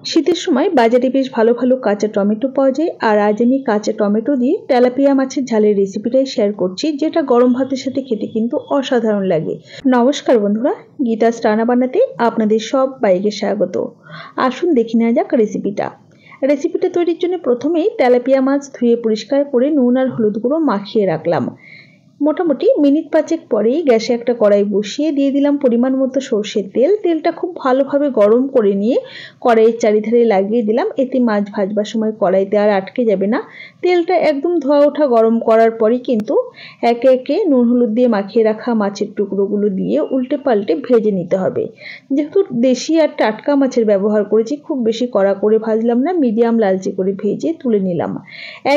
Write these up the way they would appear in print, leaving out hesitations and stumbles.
শীতের সময় বাজারে বেশ ভালো ভালো কাঁচা টমেটো পাওয়া যায়, আর আজ আমি কাঁচা টমেটো দিয়ে তেলাপিয়া মাছের ঝালের রেসিপিটাই শেয়ার করছি, যেটা গরম ভাতের সাথে খেতে কিন্তু অসাধারণ লাগে। নমস্কার বন্ধুরা, গীতাস রান্না বান্নাতে আপনাদের সবাইকে স্বাগত। আসুন দেখে নেওয়া যাক রেসিপিটা তৈরির জন্য প্রথমেই তেলাপিয়া মাছ ধুয়ে পরিষ্কার করে নুন আর হলুদ গুঁড়ো মাখিয়ে রাখলাম। মোটামুটি মিনিট 5 পরেই গ্যাসে একটা কড়াই বসিয়ে দিয়ে দিলাম পরিমাণ মতো সরষের তেল। তেলটা খুব ভালোভাবে গরম করে নিয়ে কড়াইয়ের চারিধারে লাগিয়ে দিলাম, এতে মাছ ভাজবার সময় কড়াইতে আর আটকে যাবে না। তেলটা একদম ধোয়া ওঠা গরম করার পরই কিন্তু একে একে নুন হলুদ দিয়ে মাখিয়ে রাখা মাছের টুকরোগুলো দিয়ে উল্টে পাল্টে ভেজে নিতে হবে। যেহেতু দেশি আর টাটকা মাছের ব্যবহার করেছি, খুব বেশি কড়া করে ভাজলাম না, মিডিয়াম লালচে করে ভেজে তুলে নিলাম।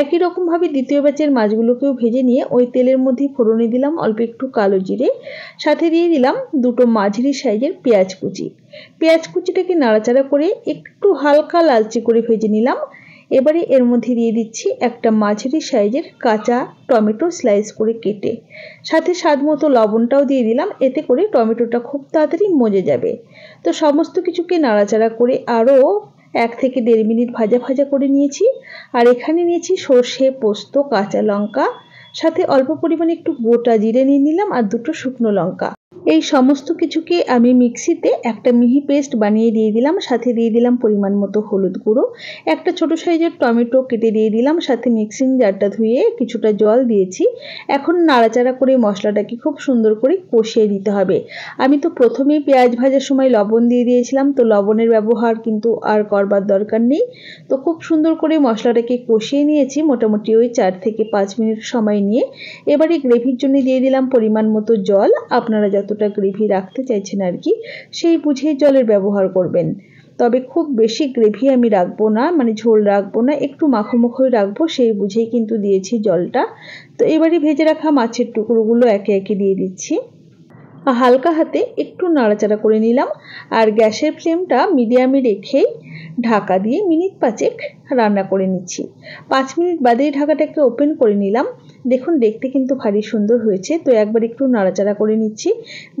একই রকমভাবে দ্বিতীয় ব্যাচের মাছগুলোকেও ভেজে নিয়ে ওই তেলের মধ্যে ফোড়নে দিলাম অল্প একটু কালো জিরে, সাথে দিয়ে দিলাম দুটো মাঝারি সাইজের পেঁয়াজ কুচি। পেঁয়াজ কুচিটাকে নাড়াচাড়া করে একটু হালকা লালচে করে ভেজে নিলাম। এবারে এর মধ্যে দিয়ে দিচ্ছি একটা মাঝারি সাইজের কাঁচা টমেটো স্লাইস করে কেটে, সাথে স্বাদ মতো লবণটাও দিয়ে দিলাম, এতে করে টমেটোটা খুব তাড়াতাড়ি মজে যাবে। তো সমস্ত কিছুকে নাড়াচাড়া করে আরও 1 থেকে 1.5 মিনিট ভাজা ভাজা করে নিয়েছি। আর এখানে নিয়েছি সর্ষে, পোস্ত, কাঁচা লঙ্কা, সাথে অল্প পরিমাণে একটু গোটা জিরে নিয়ে নিলাম আর দুটো শুকনো লঙ্কা। এই সমস্ত কিছুকে আমি মিক্সিতে একটা মিহি পেস্ট বানিয়ে দিয়ে দিলাম, সাথে দিয়ে দিলাম পরিমাণ মতো হলুদ গুঁড়ো, একটা ছোট সাইজের টমেটো কেটে দিয়ে দিলাম, সাথে মিক্সিং জারটা ধুয়ে কিছুটা জল দিয়েছি। এখন নাড়াচাড়া করে মশলাটাকে খুব সুন্দর করে কষিয়ে দিতে হবে। আমি তো প্রথমেই পেঁয়াজ ভাজার সময় লবণ দিয়ে দিয়েছিলাম, তো লবণের ব্যবহার কিন্তু আর করবার দরকার নেই। তো খুব সুন্দর করে মশলাটাকে কষিয়ে নিয়েছি মোটামুটি ওই 4 থেকে 5 মিনিট সময় নিয়ে। এবারে গ্রেভির জন্য দিয়ে দিলাম পরিমাণ মতো জল। আপনারা যতটা গ্রেভি রাখতে চাইছেন আর কি, সেই বুঝেই জলের ব্যবহার করবেন। তবে খুব বেশি গ্রেভি আমি রাখবো না, মানে ঝোল রাখবো না, একটু মাখোমাখোই রাখবো, সেই বুঝেই কিন্তু দিয়েছি জলটা। তো এবারে ভেজে রাখা মাছের টুকরোগুলো একে একে দিয়ে দিচ্ছি, হালকা হাতে একটু নাড়াচাড়া করে নিলাম। আর গ্যাসের ফ্লেমটা মিডিয়ামে রেখেই ঢাকা দিয়ে মিনিট 5 রান্না করে নিচ্ছি। 5 মিনিট বাদেই ঢাকাটাকে ওপেন করে নিলাম। দেখুন দেখতে কিন্তু ভারী সুন্দর হয়েছে। তো একবার একটু নাড়াচাড়া করে নিচ্ছি।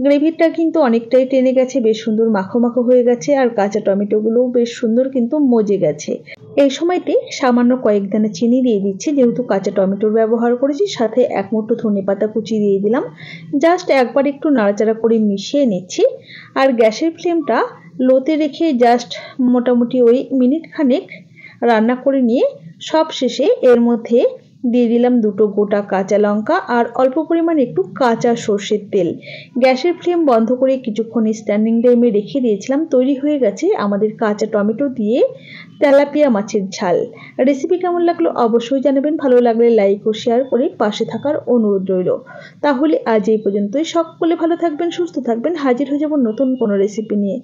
গ্রেভিটা কিন্তু অনেকটাই টেনে গেছে, বেশ সুন্দর মাখো মাখো হয়ে গেছে, আর কাঁচা টমেটোগুলোও বেশ সুন্দর কিন্তু মজে গেছে। এই সময়তে সামান্য কয়েক দানা চিনি দিয়ে দিচ্ছি, যেহেতু কাঁচা টমেটোর ব্যবহার করেছি। সাথে 1 মুঠো ধনেপাতা কুচি দিয়ে দিলাম। জাস্ট একবার একটু নাড়াচাড়া করে মিশিয়ে নিচ্ছি। আর গ্যাসের ফ্লেমটা লোতে রেখে জাস্ট মোটামুটি ওই মিনিট খানেক রান্না করে নিয়ে সব শেষে এর মধ্যে দিয়ে দিলাম দুটো গোটা কাঁচা লঙ্কা আর অল্প পরিমাণ একটু কাঁচা সর্ষের তেল। গ্যাসের ফ্লেম বন্ধ করে কিছুক্ষণ স্ট্যান্ডিং টাইমে রেখে দিয়েছিলাম। তৈরি হয়ে গেছে আমাদের কাঁচা টমেটো দিয়ে তেলাপিয়া মাছের ঝাল। রেসিপি কেমন লাগলো অবশ্যই জানাবেন। ভালো লাগলে লাইক ও শেয়ার করে পাশে থাকার অনুরোধ রইল। তাহলে আজ এই পর্যন্তই। সকলে ভালো থাকবেন, সুস্থ থাকবেন। হাজির হয়ে যাব নতুন কোনো রেসিপি নিয়ে।